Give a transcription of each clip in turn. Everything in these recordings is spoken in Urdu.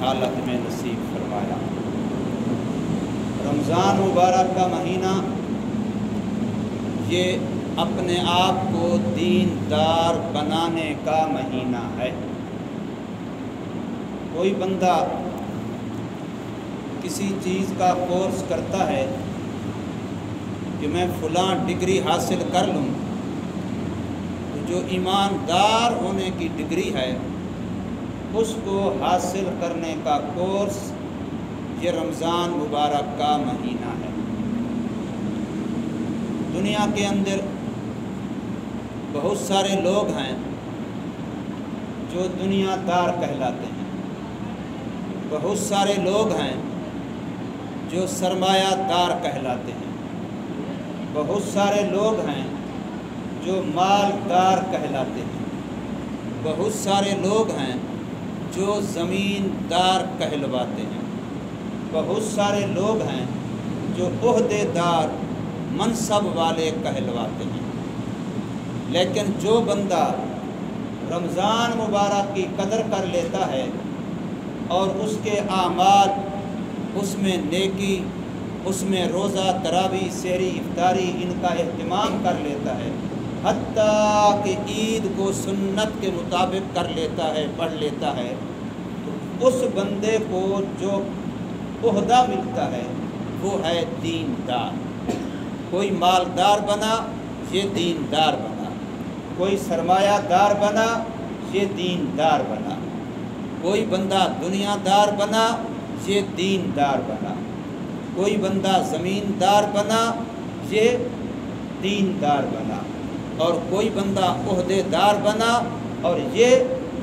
حالت میں نصیب فرمایا۔ رمضان مبارک کا مہینہ یہ اپنے آپ کو دیندار بنانے کا مہینہ ہے۔ کوئی بندہ کسی چیز کا کورس کرتا ہے کہ میں فلاں ڈگری حاصل کر لوں، تو جو ایماندار ہونے کی ڈگری ہے اس کو حاصل کرنے کا کورس یہ رمضان مبارک کا مہینہ ہے۔ دنیا کے اندر بہت سارے لوگ ہیں جو دنیا دار کہلاتے ہیں، بہت سارے لوگ ہیں جو سرمایہ دار کہلاتے ہیں، بہت سارے لوگ ہیں جو مالدار کہلاتے ہیں، بہت سارے لوگ ہیں جو زمیندار کہلواتے ہیں، بہت سارے لوگ ہیں جو عہدے دار منصب والے کہلواتے ہیں۔ لیکن جو بندہ رمضان مبارک کی قدر کر لیتا ہے اور اس کے اعمال، اس میں نیکی، اس میں روزہ، تراویح، سحری، افطاری ان کا اہتمام کر لیتا ہے، حتیٰ کہ عید کو سنت کے مطابق کر لیتا ہے، پڑھ لیتا ہے، تو اس بندے کو جو عہدہ ملتا ہے وہ ہے دیندار۔ کوئی مالدار بنا یہ دیندار بنا، کوئی سرمایہ دار بنا یہ دیندار بنا، کوئی بندہ دنیا دار بنا یہ دیندار بنا، کوئی بندہ زمیندار بنا یہ دیندار بنا، اور کوئی بندہ عہدے دار بنا اور یہ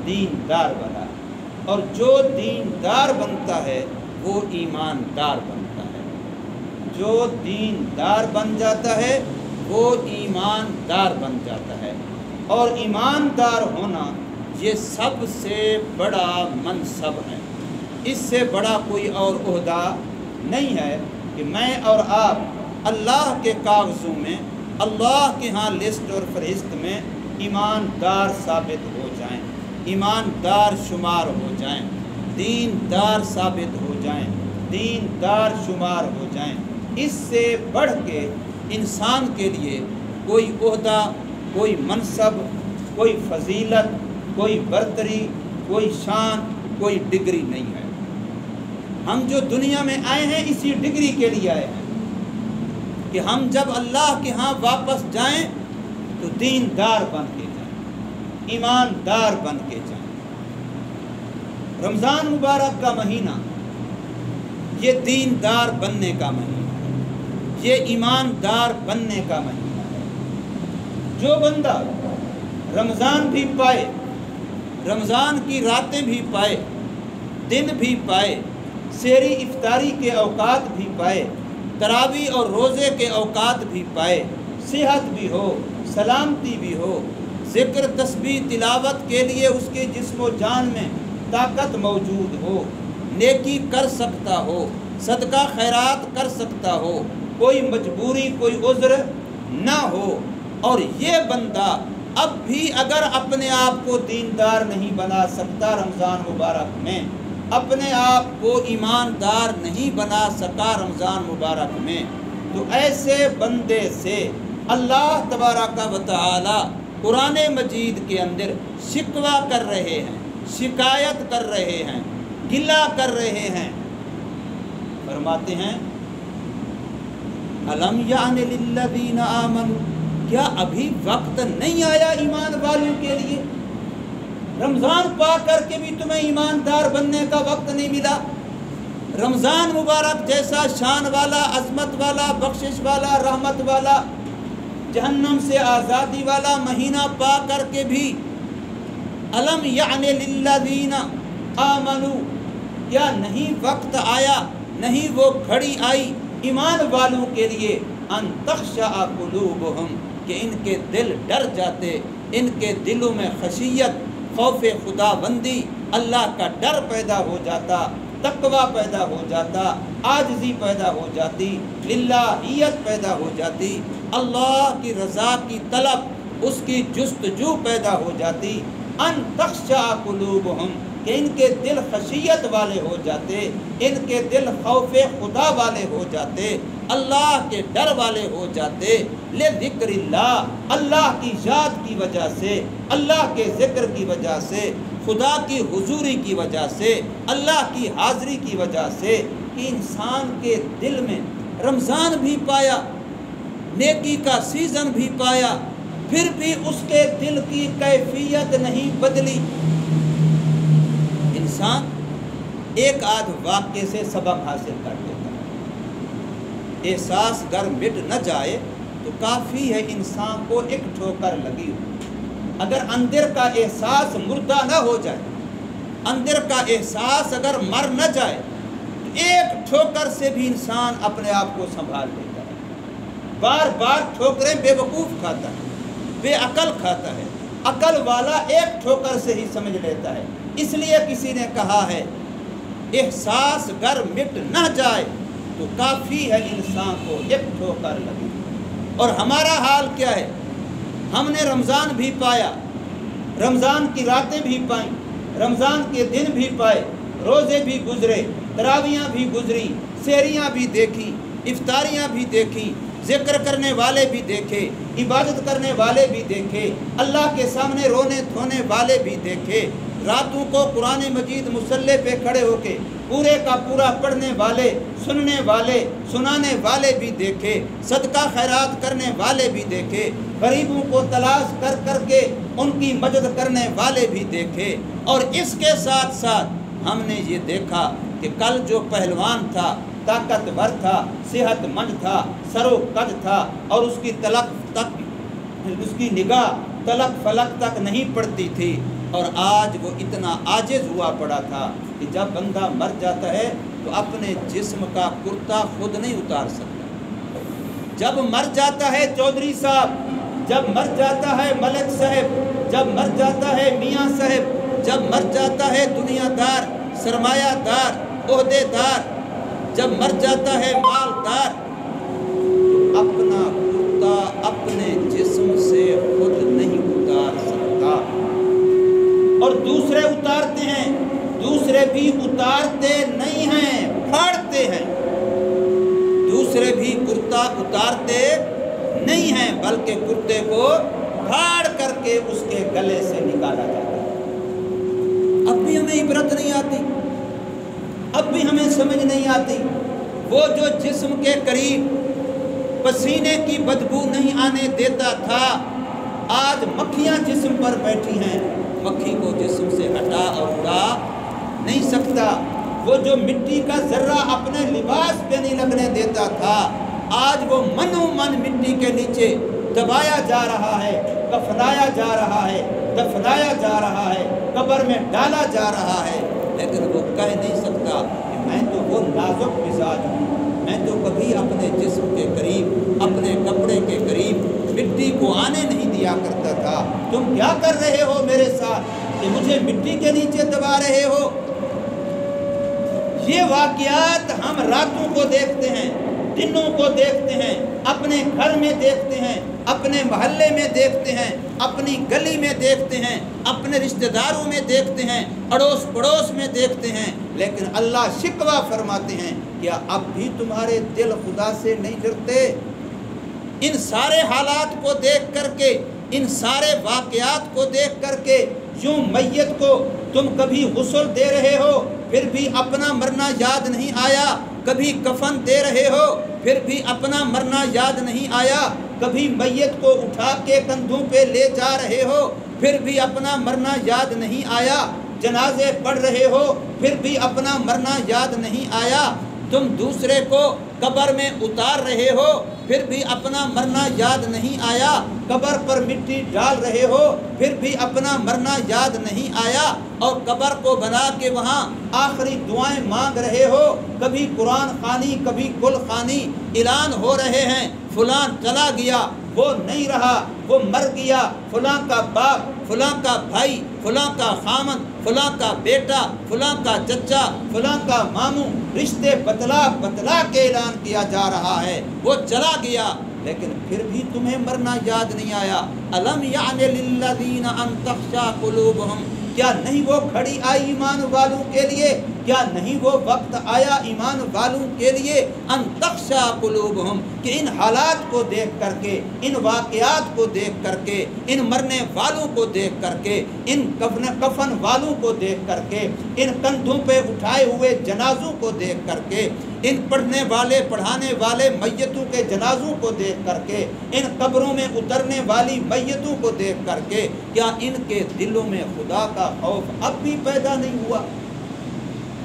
دیندار بنا۔ اور جو دیندار بنتا ہے وہ ایماندار بنتا ہے، جو دیندار بن جاتا ہے وہ ایماندار بن جاتا ہے۔ اور ایماندار ہونا یہ سب سے بڑا منصب ہے، اس سے بڑا کوئی اور عہدہ نہیں ہے کہ میں اور آپ اللہ کے کاغذوں میں، اللہ کے ہاں لسٹ اور فہرست میں ایماندار ثابت ہو جائیں، ایماندار شمار ہو جائیں، دیندار ثابت ہو جائیں، دیندار شمار ہو جائیں۔ اس سے بڑھ کے انسان کے لیے کوئی عہدہ، کوئی منصب، کوئی فضیلت، کوئی برتری، کوئی شان، کوئی ڈگری نہیں ہے۔ ہم جو دنیا میں آئے ہیں اسی ڈگری کے لیے آئے ہیں کہ ہم جب اللہ کے ہاں واپس جائیں تو دیندار بن کے جائیں، ایماندار بن کے جائیں۔ رمضان مبارک کا مہینہ یہ دیندار بننے کا مہینہ ہے، یہ ایماندار بننے کا مہینہ ہے۔ جو بندہ رمضان بھی پائے، رمضان کی راتیں بھی پائے، دن بھی پائے، سحری افطاری کے اوقات بھی پائے، تراویح اور روزے کے اوقات بھی پائے، صحت بھی ہو، سلامتی بھی ہو، ذکر تسبیح تلاوت کے لیے اس کے جسم و جان میں طاقت موجود ہو، نیکی کر سکتا ہو، صدقہ خیرات کر سکتا ہو، کوئی مجبوری، کوئی عذر نہ ہو، اور یہ بندہ اب بھی اگر اپنے آپ کو دیندار نہیں بنا سکتا رمضان مبارک میں، اپنے آپ کو ایماندار نہیں بنا سکا رمضان مبارک میں، تو ایسے بندے سے اللہ تبارک و تعالی قرآن مجید کے اندر شکوہ کر رہے ہیں، شکایت کر رہے ہیں، گلہ کر رہے ہیں۔ فرماتے ہیں الم یعن للذین آمنوا، کیا ابھی وقت نہیں آیا ایمان والوں کے لیے؟ رمضان پا کر کے بھی تمہیں ایماندار بننے کا وقت نہیں ملا؟ رمضان مبارک جیسا شان والا، عظمت والا، بخشش والا، رحمت والا، جہنم سے آزادی والا مہینہ پا کر کے بھی الم یعن للذین آمنوا، کیا نہیں وقت آیا، نہیں وہ گھڑی آئی ایمان والوں کے لیے ان تخشع قلوبہم، کہ ان کے دل ڈر جاتے، ان کے دلوں میں خشیت، خوف خدا بندی، اللہ کا ڈر پیدا ہو جاتا، تقوی پیدا ہو جاتا، عاجزی پیدا ہو جاتی، للہیت پیدا ہو جاتی، اللہ کی رضا کی طلب، اس کی جستجو پیدا ہو جاتی۔ ان تخشع قلوبہم، کہ ان کے دل خشیت والے ہو جاتے، ان کے دل خوف خدا والے ہو جاتے، اللہ کے ڈر والے ہو جاتے، لذکر اللہ، اللہ کی یاد کی وجہ سے، اللہ کے ذکر کی وجہ سے، خدا کی حضوری کی وجہ سے، اللہ کی حاضری کی وجہ سے، کہ انسان کے دل میں رمضان بھی پایا، نیکی کا سیزن بھی پایا، پھر بھی اس کے دل کی کیفیت نہیں بدلی۔ انسان ایک آدھ واقعے سے سبق حاصل کر لیتا ہے، احساس گر مٹ نہ جائے تو کافی ہے انسان کو ایک ٹھوکر لگی ہو۔ اگر اندر کا احساس مردہ نہ ہو جائے، اندر کا احساس اگر مر نہ جائے، ایک ٹھوکر سے بھی انسان اپنے آپ کو سنبھال لیتا ہے۔ بار بار ٹھوکریں بے وقوف کھاتا ہے، بے عقل کھاتا ہے، عقل والا ایک ٹھوکر سے ہی سمجھ لیتا ہے۔ اس لیے کسی نے کہا ہے احساس گر مٹ نہ جائے تو کافی ہے انسان کو ایک ٹھوکر لگی۔ اور ہمارا حال کیا ہے؟ ہم نے رمضان بھی پایا، رمضان کی راتیں بھی پائیں، رمضان کے دن بھی پائے، روزے بھی گزرے، تراویاں بھی گزری، سحریاں بھی دیکھی، افطاریاں بھی دیکھی، ذکر کرنے والے بھی دیکھے، عبادت کرنے والے بھی دیکھے، اللہ کے سامنے رونے دھونے والے بھی دیکھے، راتوں کو قرآن مجید مصلی پہ کھڑے ہو کے پورے کا پورا پڑھنے والے، سننے والے، سنانے والے بھی دیکھے، صدقہ خیرات کرنے والے بھی دیکھے، غریبوں کو تلاش کر کر کے ان کی مدد کرنے والے بھی دیکھے۔ اور اس کے ساتھ ساتھ ہم نے یہ دیکھا کہ کل جو پہلوان تھا، طاقتور تھا، صحت مند تھا، سر و قد تھا، اور اس کی نگاہ تلک فلک تک نہیں پڑتی تھی، اور آج وہ اتنا عاجز ہوا پڑا تھا کہ جب بندہ مر جاتا ہے تو اپنے جسم کا کرتا خود نہیں اتار سکتا۔ جب مر جاتا ہے چودھری صاحب، جب مر جاتا ہے ملک صاحب، جب مر جاتا ہے میاں صاحب، جب مر جاتا ہے دنیا دار، سرمایہ دار، عہدے دار، جب مر جاتا ہے مالدار، تو اپنا کرتا اپنے جسم سے خود نہیں اتار سکتا، اور دوسرے اتارتے ہیں، دوسرے بھی اتارتے نہیں ہیں، پھاڑتے ہیں، دوسرے بھی کرتا اتارتے نہیں ہیں بلکہ کرتے کو پھاڑ کر کے اس کے گلے سے نکالا جاتا ہے۔ اب بھی ہمیں عبرت نہیں آتی، اب بھی ہمیں سمجھ نہیں آتی۔ وہ جو جسم کے قریب پسینے کی بدبو نہیں آنے دیتا تھا، آج مکھیاں جسم پر بیٹھی ہیں، مکھی کو جسم سے ہٹا اور اڑا نہیں سکتا۔ وہ جو مٹی کا ذرہ اپنے لباس پہ نہیں لگنے دیتا تھا، آج وہ منو من مٹی کے نیچے دبایا جا رہا ہے، کفنایا جا رہا ہے، دفنایا جا رہا ہے، قبر میں ڈالا جا رہا ہے، لیکن وہ کہہ نہیں سکتا کہ میں تو وہ نازک مزاج ہوں، میں تو کبھی اپنے جسم کے قریب، اپنے کپڑے کے قریب مٹی کو آنے نہیں دیا کرتا تھا۔ تم کیا کر رہے ہو میرے ساتھ کہ مجھے مٹی کے نیچے دبا رہے ہو؟ یہ واقعات ہم راتوں کو دیکھتے ہیں، دنوں کو دیکھتے ہیں، اپنے گھر میں دیکھتے ہیں، اپنے محلے میں دیکھتے ہیں، اپنی گلی میں دیکھتے ہیں، اپنے رشتہ داروں میں دیکھتے ہیں، اڑوس پڑوس میں دیکھتے ہیں، لیکن اللہ شکوہ فرماتے ہیں کیا اب بھی تمہارے دل خدا سے نہیں ڈرتے؟ ان سارے حالات کو دیکھ کر کے، ان سارے واقعات کو دیکھ کر کے، یوں میت کو تم کبھی غسل دے رہے ہو پھر بھی اپنا مرنا یاد نہیں آیا، کبھی کفن دے رہے ہو پھر بھی اپنا مرنا یاد نہیں آیا، کبھی میت کو اٹھا کے کندھوں پہ لے جا رہے ہو پھر بھی اپنا مرنا یاد نہیں آیا، جنازے پڑھ رہے ہو پھر بھی اپنا مرنا یاد نہیں آیا، تم دوسرے کو قبر میں اتار رہے ہو پھر بھی اپنا مرنا یاد نہیں آیا، قبر پر مٹی ڈال رہے ہو پھر بھی اپنا مرنا یاد نہیں آیا، اور قبر کو بنا کے وہاں آخری دعائیں مانگ رہے ہو، کبھی قرآن خوانی کبھی گل خوانی، اعلان ہو رہے ہیں فلاں چلا گیا، وہ نہیں رہا، وہ مر گیا، فلاں کا باپ، فلاں کا بھائی، فلاں کا خامن، فلاں کا بیٹا، فلاں کا چچا، فلاں کا ماموں، رشتے بتلا بتلا کے اعلان کیا جا رہا ہے وہ چلا گیا، لیکن پھر بھی تمہیں مرنا یاد نہیں آیا۔ الم یعن للذین ان تخشع قلوبہم کیا نہیں وہ گھڑی آئی ایمان والوں کے لیے؟ کیا نہیں وہ وقت آیا ایمان والوں کے لیے ان تخشع قلوبہم کہ ان حالات کو دیکھ کر کے، ان واقعات کو دیکھ کر کے، ان مرنے والوں کو دیکھ کر کے، ان کفن والوں کو دیکھ کر کے، ان کندھوں پہ اٹھائے ہوئے جنازوں کو دیکھ کر کے، ان پڑھنے والے پڑھانے والے میتوں کے جنازوں کو دیکھ کر کے، ان قبروں میں اترنے والی میتوں کو دیکھ کر کے، کیا ان کے دلوں میں خدا کا خوف اب بھی پیدا نہیں ہوا؟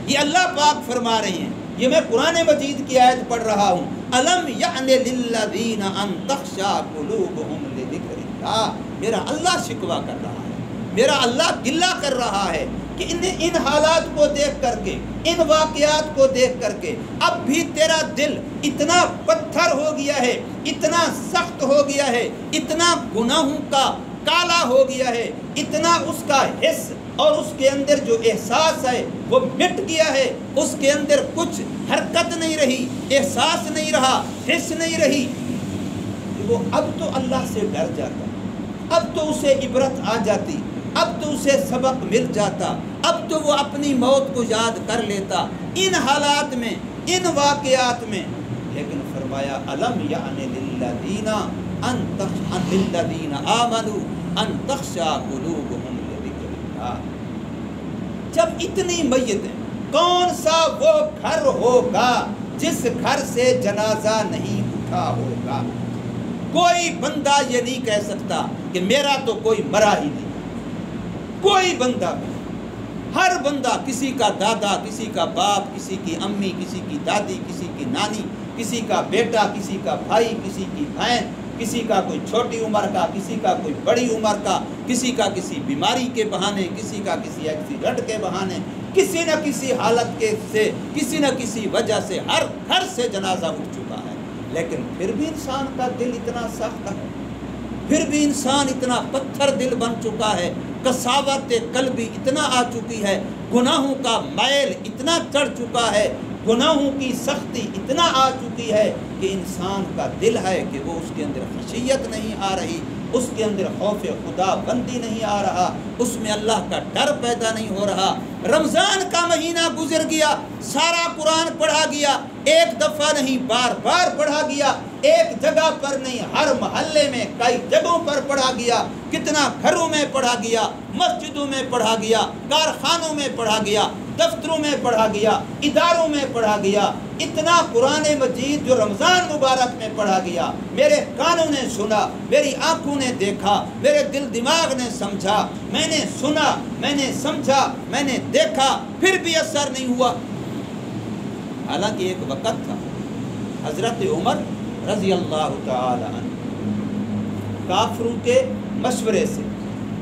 یہ اللہ پاک فرما رہے ہیں، یہ میں قرآن مجید کی آیت پڑھ رہا ہوں، الم یعن للذین ان تخشع قلوبہم لذکر اللہ۔ میرا اللہ شکوہ کر رہا ہے، میرا اللہ گلہ کر رہا ہے کہ ان حالات کو دیکھ کر کے، ان واقعات کو دیکھ کر کے اب بھی تیرا دل اتنا پتھر ہو گیا ہے، اتنا سخت ہو گیا ہے، اتنا گناہوں کا کالا ہو گیا ہے، اتنا اس کا حس اور اس کے اندر جو احساس ہے وہ مٹ گیا ہے، اس کے اندر کچھ حرکت نہیں رہی، احساس نہیں رہا، حس نہیں رہی، وہ اب تو اللہ سے ڈر جاتا، اب تو اسے عبرت آ جاتی، اب تو اسے سبق مل جاتا، اب تو وہ اپنی موت کو یاد کر لیتا ان حالات میں، ان واقعات میں۔ لیکن فرمایا الم یعن للذین آمنوا ان تخشع قلوبہم لذکر اللہ۔ جب اتنی میتیں، کون سا وہ گھر ہوگا جس گھر سے جنازہ نہیں اٹھا ہوگا؟ کوئی بندہ یہ نہیں کہہ سکتا کہ میرا تو کوئی مرا ہی نہیں، کوئی بندہ بھی، ہر بندہ، کسی کا دادا، کسی کا باپ، کسی کی امی، کسی کی دادی، کسی کی نانی، کسی کا بیٹا، کسی کا بھائی، کسی کی بہن، کسی کا کوئی چھوٹی عمر کا، کسی کا کوئی بڑی عمر کا، کسی کا کسی بیماری کے بہانے، کسی کا کسی ایکسیڈنٹ کے بہانے، کسی نہ کسی حالت کے سے، کسی نہ کسی وجہ سے ہر گھر سے جنازہ اٹھ چکا ہے۔ لیکن پھر بھی انسان کا دل اتنا سخت ہے، پھر بھی انسان اتنا پتھر دل بن چکا ہے، قساوت قلبی اتنا آ چکی ہے، گناہوں کا میل اتنا چڑھ چکا ہے، گناہوں کی سختی اتنا آ چکی ہے کہ انسان کا دل ہے کہ وہ اس کے اندر خشیت نہیں آ رہی، اس کے اندر خوف خدا بندی نہیں آ رہا، اس میں اللہ کا ڈر پیدا نہیں ہو رہا۔ رمضان کا مہینہ گزر گیا، سارا قرآن پڑھا گیا، ایک دفعہ نہیں بار بار پڑھا گیا، ایک جگہ پر نہیں، ہر محلے میں کئی جگہوں پر پڑھا گیا، کتنا گھروں میں پڑھا گیا، مسجدوں میں پڑھا گیا، کارخانوں میں پڑھا گیا، دفتروں میں پڑھا گیا، اداروں میں پڑھا گیا، اتنا قرآن مجید جو رمضان مبارک میں پڑھا گیا، میرے کانوں نے سنا، میری آنکھوں نے دیکھا، میرے دل دماغ نے سمجھا، میں نے سنا، میں نے سمجھا، میں نے دیکھا، پھر بھی اثر نہیں ہوا۔ حالانکہ ایک وقت تھا حضرت عمر رضی اللہ تعالی عنہ کافروں کے مشورے سے،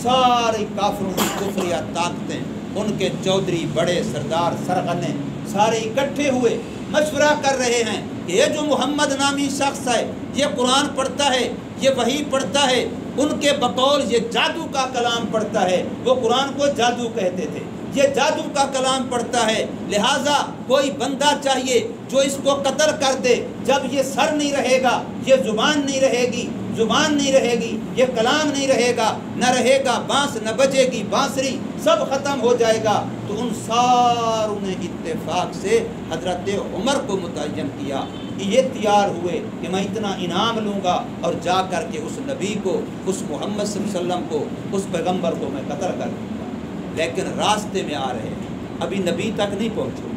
سارے کافروں کی کفریہ طاقتیں، ان کے چودھری، بڑے سردار، سرغنے سارے اکٹھے ہوئے مشورہ کر رہے ہیں کہ یہ جو محمد نامی شخص ہے، یہ قرآن پڑھتا ہے، یہ وحی پڑھتا ہے، ان کے بقول یہ جادو کا کلام پڑھتا ہے، وہ قرآن کو جادو کہتے تھے، یہ جادو کا کلام پڑھتا ہے، لہٰذا کوئی بندہ چاہیے جو اس کو قتل کر دے۔ جب یہ سر نہیں رہے گا، یہ زبان نہیں رہے گی، زبان نہیں رہے گی، یہ کلام نہیں رہے گا، نہ رہے گا بانس، نہ بجے گی بانسری، سب ختم ہو جائے گا۔ تو ان ساروں نے اتفاق سے حضرت عمر کو متعین کیا، یہ تیار ہوئے کہ میں اتنا انعام لوں گا اور جا کر کے اس نبی کو، اس محمد صلی اللہ علیہ وسلم کو، اس پیغمبر کو میں قتل کر دوں گا۔ لیکن راستے میں آ رہے ہیں، ابھی نبی تک نہیں پہنچے،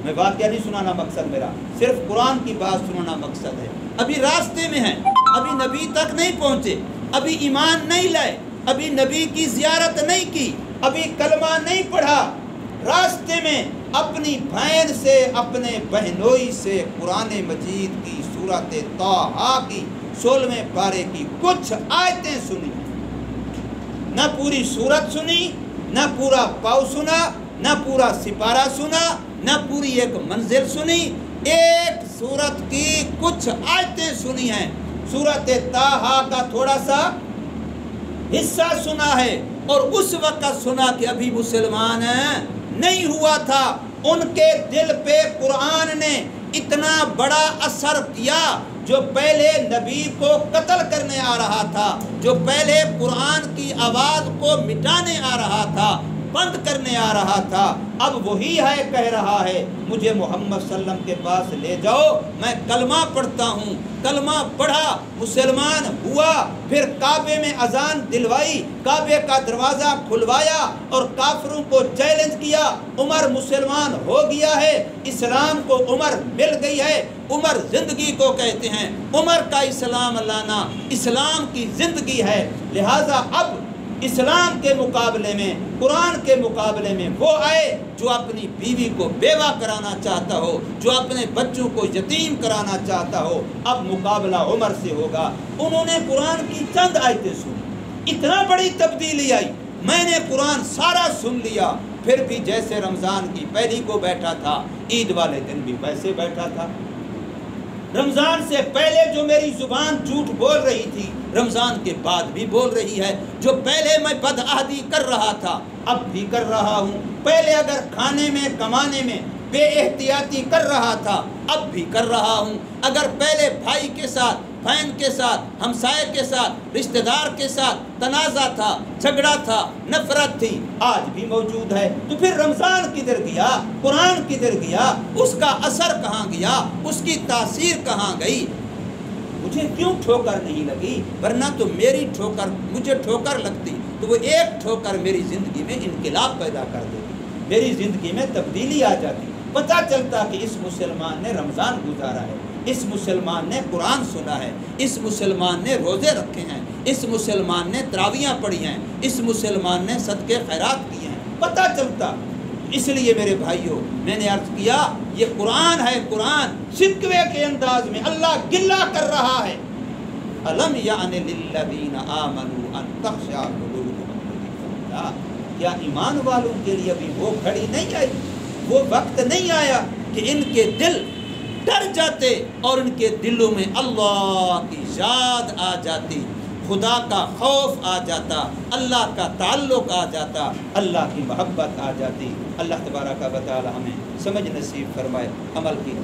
میں واقعہ نہیں سنانا مقصد میرا، صرف قرآن کی بات سنانا مقصد ہے۔ ابھی راستے میں ہیں، ابھی نبی تک نہیں پہنچے، ابھی ایمان نہیں لائے، ابھی نبی کی زیارت نہیں کی، ابھی کلمہ نہیں پڑھا، راستے میں اپنی بہن سے، اپنے بہنوئی سے قرآن مجید کی سورۃ طٰہٰ کی 16ویں پارے کی کچھ آیتیں سنی، نہ پوری سورت سنی، نہ پورا پاؤ سنا، نہ پورا سپارہ سنا، نہ پوری ایک منزل سنی، ایک سورت کی کچھ آیتیں سنی ہیں، سورۃ طٰہٰ کا تھوڑا سا حصہ سنا ہے، اور اس وقت سنا کہ ابھی مسلمان نہیں ہوا تھا۔ ان کے دل پہ قرآن نے اتنا بڑا اثر کیا، جو پہلے نبی کو قتل کرنے آ رہا تھا، جو پہلے قرآن کی آواز کو مٹانے آ رہا تھا، بند کرنے آ رہا تھا، اب وہی ہے کہہ رہا ہے مجھے محمد صلی اللہ علیہ وسلم کے پاس لے جاؤ، میں کلمہ پڑھتا ہوں۔ کلمہ پڑھا، مسلمان ہوا، پھر کعبے میں اذان دلوائی، کعبے کا دروازہ کھلوایا اور کافروں کو چیلنج کیا۔ عمر مسلمان ہو گیا ہے، اسلام کو عمر مل گئی ہے۔ عمر زندگی کو کہتے ہیں، عمر کا اسلام لانا اسلام کی زندگی ہے۔ لہٰذا اب اسلام کے مقابلے میں، قرآن کے مقابلے میں وہ آئے جو اپنی بیوی کو بیوہ کرانا چاہتا ہو، جو اپنے بچوں کو یتیم کرانا چاہتا ہو۔ اب مقابلہ عمر سے ہوگا۔ انہوں نے قرآن کی چند آیتیں سنی، اتنا بڑی تبدیلی آئی۔ میں نے قرآن سارا سن لیا، پھر بھی جیسے رمضان کی پہلی کو بیٹھا تھا، عید والے دن بھی ویسے بیٹھا تھا۔ رمضان سے پہلے جو میری زبان جھوٹ بول رہی تھی، رمضان کے بعد بھی بول رہی ہے۔ جو پہلے میں بدعہدی کر رہا تھا، اب بھی کر رہا ہوں۔ پہلے اگر کھانے میں کمانے میں بے احتیاطی کر رہا تھا، اب بھی کر رہا ہوں۔ اگر پہلے بھائی کے ساتھ، بہن کے ساتھ، ہمسائے کے ساتھ، رشتہ دار کے ساتھ تنازع تھا، جھگڑا تھا، نفرت تھی، آج بھی موجود ہے۔ تو پھر رمضان کدھر گیا؟ قرآن کدھر گیا؟ اس کا اثر کہاں گیا؟ اس کی تاثیر کہاں گئی؟ مجھے کیوں ٹھوکر نہیں لگی؟ ورنہ تو میری ٹھوکر، مجھے ٹھوکر لگتی تو وہ ایک ٹھوکر میری زندگی میں انقلاب پیدا کر دیتی، میری زندگی میں تبدیلی آ جاتی۔ پتہ چلتا کہ اس مسلمان نے رمضان گزارا ہے، اس مسلمان نے قرآن سنا ہے، اس مسلمان نے روزے رکھے ہیں، اس مسلمان نے تراویحاں پڑھی ہیں، اس مسلمان نے صدقے خیرات کیے ہیں، پتہ چلتا۔ اس لیے میرے بھائیوں، میں نے عرض کیا یہ قرآن ہے، قرآن شکوے کے انداز میں اللہ گلہ کر رہا ہے۔ الم یعن للذین آمنوا ان تخشع قلوبهم لذکر اللہ، کیا ایمان والوں کے لیے ابھی وہ گھڑی نہیں آئی، وہ وقت نہیں آیا کہ ان کے دل ڈر جاتے اور ان کے دلوں میں اللہ کی یاد آ جاتی، خدا کا خوف آ جاتا، اللہ کا تعلق آ جاتا، اللہ کی محبت آ جاتی۔ اللہ تبارک و تعالی ہمیں سمجھ نصیب فرمائے، عمل کی تو